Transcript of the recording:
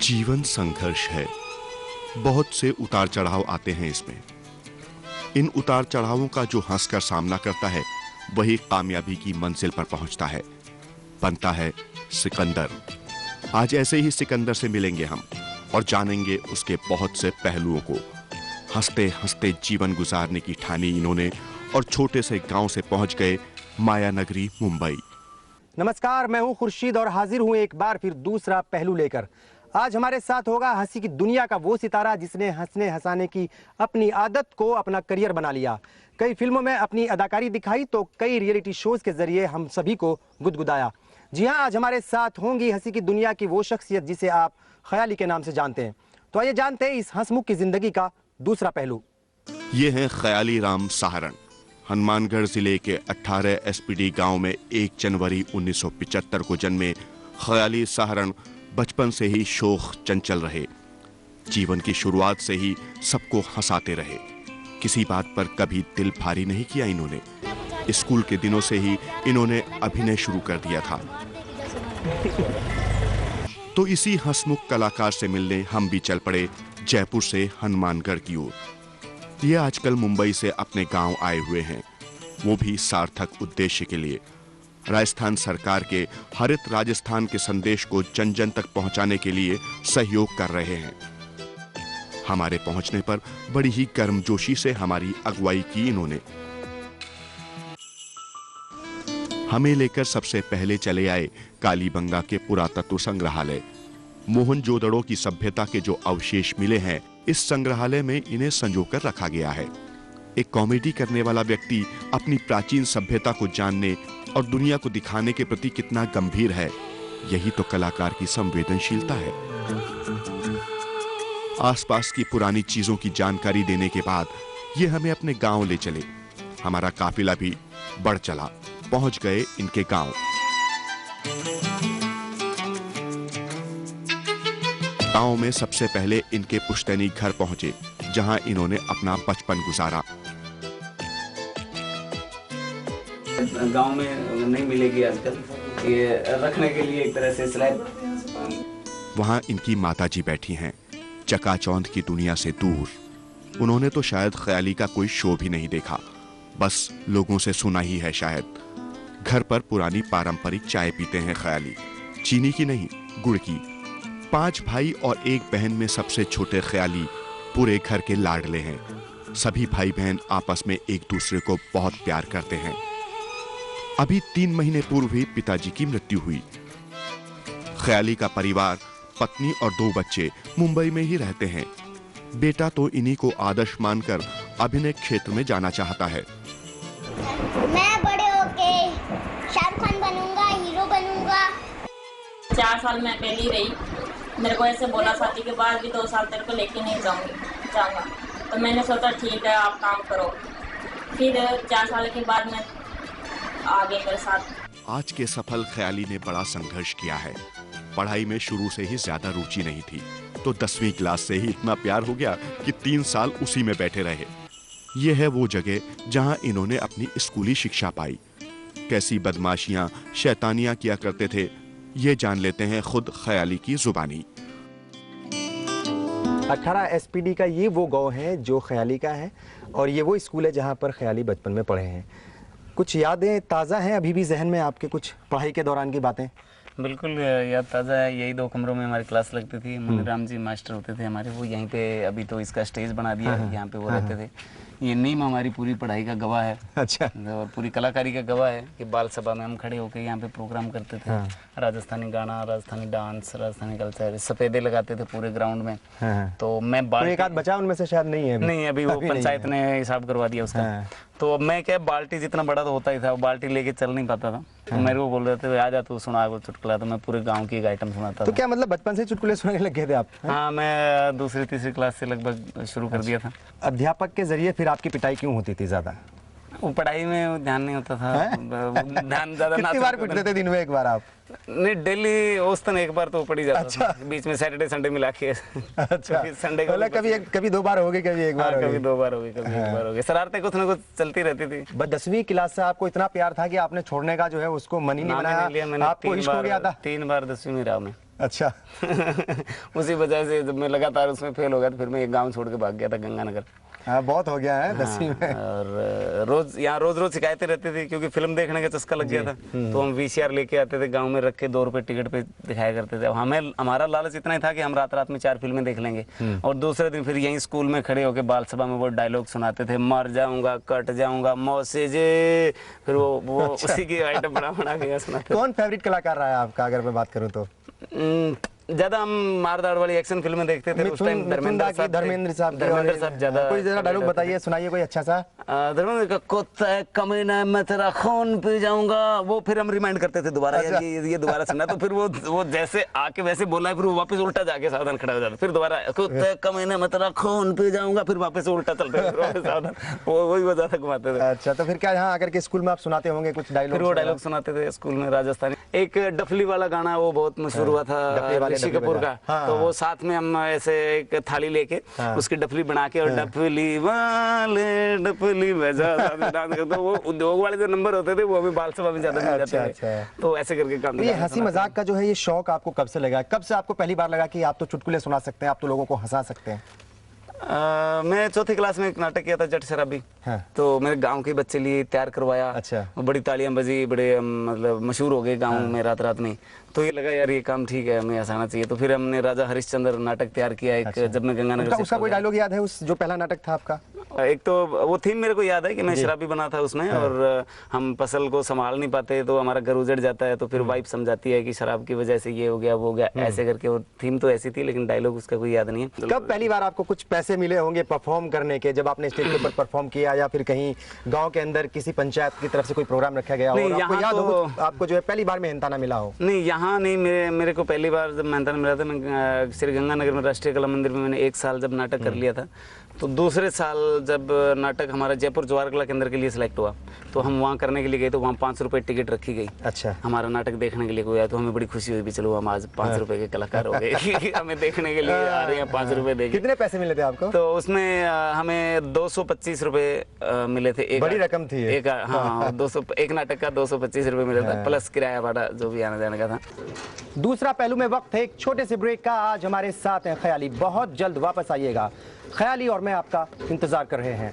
जीवन संघर्ष है। बहुत से उतार चढ़ाव आते हैं इसमें। इन उतार चढ़ावों का जो हंसकर सामना करता है वही कामयाबी की मंजिल पर पहुंचता है, बनता है सिकंदर। आज ऐसे ही सिकंदर से मिलेंगे हम और जानेंगे उसके बहुत से पहलुओं को। हंसते हंसते जीवन गुजारने की ठानी इन्होंने और छोटे से गांव से पहुंच गए माया नगरी मुंबई। नमस्कार, मैं हूं खुर्शीद और हाजिर हूं एक बार फिर दूसरा पहलू लेकर। आज हमारे साथ होगा हंसी की दुनिया का वो सितारा जिसने हंसने हंसाने की अपनी आदत को अपना करियर बना लिया। कई फिल्मों में अपनी अदाकारी दिखाई तो कई रियलिटी शोज के जरिए हम सभी को गुदगुदाया। जी हां, आज हमारे साथ होंगी हंसी की दुनिया की वो शख्सियत जिसे आप ख्याली के नाम से जानते हैं। तो आइए जानते हैं इस हंसमुख की जिंदगी का दूसरा पहलू। ये हैं ख्याली राम साहरण। हनुमानगढ़ जिले के 18 एसपीडी गांव में 1 जनवरी 1975 को जन्मे ख्याली साहरण बचपन से ही शोख चंचल रहे। जीवन की शुरुआत से ही सबको हंसाते रहे। किसी बात पर कभी दिल भारी नहीं किया इन्होंने। स्कूल के दिनों से ही इन्होंने अभिनय शुरू कर दिया था। तो इसी हंसमुख कलाकार से मिलने हम भी चल पड़े जयपुर से हनुमानगढ़ की ओर। ये आजकल मुंबई से अपने गांव आए हुए हैं, वो भी सार्थक उद्देश्य के लिए। राजस्थान सरकार के हरित राजस्थान के संदेश को जन जन तक पहुंचाने के लिए सहयोग कर रहे हैं। हमारे पहुंचने पर बड़ी ही गर्मजोशी से हमारी अगुवाई की इन्होंने। हमें लेकर सबसे पहले चले आए कालीबंगा के पुरातत्व संग्रहालय। मोहनजोदड़ो की सभ्यता के जो अवशेष मिले हैं इस संग्रहालय में इन्हें संजोकर रखा गया है। एक कॉमेडी करने वाला व्यक्ति अपनी प्राचीन सभ्यता को जानने और दुनिया को दिखाने के प्रति कितना गंभीर है, यही तो कलाकार की संवेदनशीलता है। आसपास की पुरानी चीजों की जानकारी देने के बाद ये हमें अपने गांव ले चले। हमारा काफिला भी बढ़ चला, पहुंच गए इनके गांव। गांव में सबसे पहले इनके पुश्तैनी घर पहुंचे जहां इन्होंने अपना बचपन गुजारा। गांव में नहीं मिलेगी आजकल, ये रखने के लिए एक तरह से स्लैब। वहां इनकी माताजी बैठी हैं, चकाचौंध की दुनिया से दूर। उन्होंने तो शायद ख्याली का कोई शो भी नहीं देखा, बस लोगों से सुना ही है शायद। घर पर पुरानी पारंपरिक चाय पीते हैं ख्याली, चीनी की नहीं, गुड़ की। 5 भाई और 1 बहन में सबसे छोटे ख्याली पूरे घर के लाडले हैं। सभी भाई बहन आपस में एक दूसरे को बहुत प्यार करते हैं। अभी 3 महीने पूर्व ही पिताजी की मृत्यु हुई। ख्याली का परिवार, पत्नी और 2 बच्चे मुंबई में ही रहते हैं। बेटा तो इन्हीं को आदर्श मानकर अभिनय क्षेत्र में जाना चाहता है। मैं बड़े होके शाहरुख खान बनूंगा, हीरो बनूंगा। 4 साल मैं अकेली रही। मेरे को ऐसे बोला शादी के बाद भी 2 साल तेरे को लेके नहीं जाऊंगा। तो मैंने सोचा ठीक है आप काम करो। फिर 4 साल के बाद मैं आ गई मेरे साथ। आज के सफल ख्याली ने बड़ा संघर्ष किया है। पढ़ाई में शुरू से ही ज्यादा रुचि नहीं थी, तो 10वीं क्लास से ही इतना प्यार हो गया कि 3 साल उसी में बैठे रहे। यह है वो जगह जहां इन्होंने अपनी स्कूली शिक्षा पाई। कैसी बदमाशियां, शैतानियां किया करते थे, ये जान लेते हैं खुद ख्याली की जुबानी। 18 एसपीडी का ये वो गांव है जो ख्याली का है और ये वो स्कूल है जहां पर ख्याली बचपन में पढ़े हैं। कुछ यादें ताज़ा हैं अभी भी जहन में आपके, कुछ पढ़ाई के दौरान की बातें? बिल्कुल याद ताज़ा है। यही 2 कमरों में हमारी क्लास लगती थी। मुनीराम जी मास्टर होते थे हमारे, वो यहीं पे, अभी तो इसका स्टेज बना दिया है, यहाँ पे वो रहते थे। ये नीम हमारी पूरी पढ़ाई का गवाह है। अच्छा। और पूरी कलाकारी का गवाह है कि बाल सभा में हम खड़े होकर यहाँ पे प्रोग्राम करते थे। राजस्थानी गाना, राजस्थानी डांस, राजस्थानी कल्चर, सफेदे लगाते थे पूरे ग्राउंड में। तो मैं एक आध बचा उनमें से शायद नहीं है अभी। नहीं, अभी वो पंचायत ने हिसाब करवा दिया उसका। तो मैं क्या, बाल्टी जितना बड़ा तो होता ही था, बाल्टी लेके चल नहीं पाता था। तो मेरे को बोल रहे थे आ जा तू सुना को चुटकुला, तो मैं पूरे गांव की एक आइटम सुनाता था। तो क्या मतलब बचपन से चुटकुले सुनाने लग गए थे आप? हाँ, मैं 2री-3री क्लास से लगभग शुरू कर दिया था। अध्यापक के जरिए फिर आपकी पिटाई क्यों होती थी ज्यादा? वो पढ़ाई में ध्यान नहीं होता था। ध्यान ज्यादा। कितनी बार पिटते थे दिन में एक बार आप? नहीं, डेली औसतन एक बार तो पड़ी जाता था। बीच में सैटरडे संडे मिला के। अच्छा। संडे मतलब कभी 2 बार हो गए, कभी 1 बार, कभी 2 बार हो गई, कभी 1 बार हो गई। शरारतें कुछ ना कुछ चलती रहती थी। बस 10वीं क्लास से आपको इतना प्यार था कि आपने छोड़ने का जो है उसको मन ही नहीं बनाया? आपको इश्क हो गया था? 3 बार 10वीं में रहा मैं। अच्छा। उसी वजह से जब मैं लगातार उसमें फेल हो गया तो फिर मैं एक गांव छोड़ के भाग गया था गंगानगर। हाँ, बहुत हो गया है 10वीं में। और रोज शिकायतें रहती थी क्योंकि फिल्म देखने का चस्का लग गया था। तो हम VCR लेके आते थे, गांव में रख के 2 रुपए टिकट पे दिखाया करते थे। हमारा लालच इतना ही था कि हम रात में 4 फिल्में देख लेंगे और दूसरे दिन फिर यहीं स्कूल में खड़े होकर बाल सभा में वो डायलॉग सुनाते थे, मर जाऊंगा कट जाऊंगा मौसे जे, फिर वो अच्छा। उसी की आइटम बना के सुनाते। कौन फेवरेट कलाकार रहा है आपका, अगर मैं बात करूं तो? ज्यादा हम मारदाड़ वाली एक्शन फिल्में देखते थे उस टाइम। धर्मेंद्र साहब ज्यादा। कोई जरा डायलॉग बताइए, सुनाइए कोई अच्छा सा। धर्मेंद्र का कुत्ता है कमीना मैं तेरा खून पी जाऊंगा, वो फिर हम रिमाइंड करते थे दोबारा। अच्छा। ये दोबारा सुना तो फिर वो जैसे आके वैसे बोला है, फिर वो वापस उल्टा जाके सावधान खड़ा हो जाता, फिर दोबारा कुत्ता है कमीना मैं तेरा खून पी जाऊंगा, फिर वापस उल्टा चलते सावधान। वही वजह से घुमाते थे। अच्छा, तो फिर क्या यहाँ आकर के स्कूल में आप सुनाते होंगे कुछ डायलॉग? फिर वो डायलॉग सुनाते थे स्कूल में राजस्थानी। एक डफली वाला गाना वो बहुत मशहूर हुआ था ऋषि कपूर का। तो वो साथ में हम ऐसे एक थाली लेके उसकी डफली बना के और डफली वाले डफली बजा डांस करते। वो उद्योग वाले जो नंबर होते थे वो अभी बाल सभा में ज्यादा मिल जाते थे। तो ऐसे करके काम। ये हंसी मजाक का जो है ये शौक आपको कब से लगा? कब से आपको पहली बार लगा कि आप तो चुटकुले सुना सकते हैं, आप तो लोगों को हंसा सकते हैं? मैं 4th क्लास में एक नाटक किया था जट शराबी। हाँ। तो मेरे गांव के बच्चे लिए तैयार करवाया। अच्छा। बड़ी तालियां बजी, बड़े मतलब मशहूर हो गए गांव में रात में। तो ये लगा यार ये काम ठीक है, हमें हंसाना चाहिए। तो फिर हमने राजा हरिश्चंद्र नाटक तैयार किया एक। अच्छा। जब मैं गंगानगर से। उसका कोई डायलॉग याद है, उस जो पहला नाटक था आपका? एक तो वो थीम मेरे को याद है कि मैं शराबी बना था उसमें। हाँ। और हम फसल को संभाल नहीं पाते तो हमारा घर उजड़ जाता है, तो फिर वाइफ समझाती है कि शराब की वजह से ये हो गया वो हो गया, ऐसे करके। वो थीम तो ऐसी थी लेकिन डायलॉग उसका कोई याद नहीं है। कब पहली बार आपको कुछ पैसे मिले होंगे परफॉर्म करने के, जब आपने स्टेज के ऊपर परफॉर्म किया या फिर कहीं गांव के अंदर किसी पंचायत की तरफ से कोई प्रोग्राम रखा गया हो और आपको याद हो आपको जो है पहली बार मेहनताना मिला हो? नहीं, यहाँ नहीं। मेरे को पहली बार जब मेहनताना मिला था, मैं श्री गंगानगर में राष्ट्रीय कला मंदिर में मैंने 1 साल जब नाटक कर लिया था। तो दूसरे साल जब नाटक हमारा जयपुर जवाहर कला केंद्र के लिए सिलेक्ट हुआ तो हम वहाँ करने के लिए गए। तो वहाँ 5 रुपए टिकट रखी गई। अच्छा। हमारा नाटक देखने के लिए कोई आया तो हमें बड़ी खुशी हुई भी, चलो हम आज 5 रुपए के कलाकार हो गए। हमें देखने के लिए आ रहे हैं, 5 रुपए देके। कितने पैसे मिले थे आपको? तो उसमें हमें 225 रुपए मिले थे। बड़ी रकम थी एक। हाँ, 200 एक नाटक का 225 रुपए मिला था, प्लस किराया भाड़ा जो भी आने जाने का था। दूसरा पहलू में वक्त है एक छोटे से ब्रेक का। आज हमारे साथ हैं ख्याली, बहुत जल्द वापस आइएगा। ख्याली और मैं आपका इंतजार कर रहे हैं।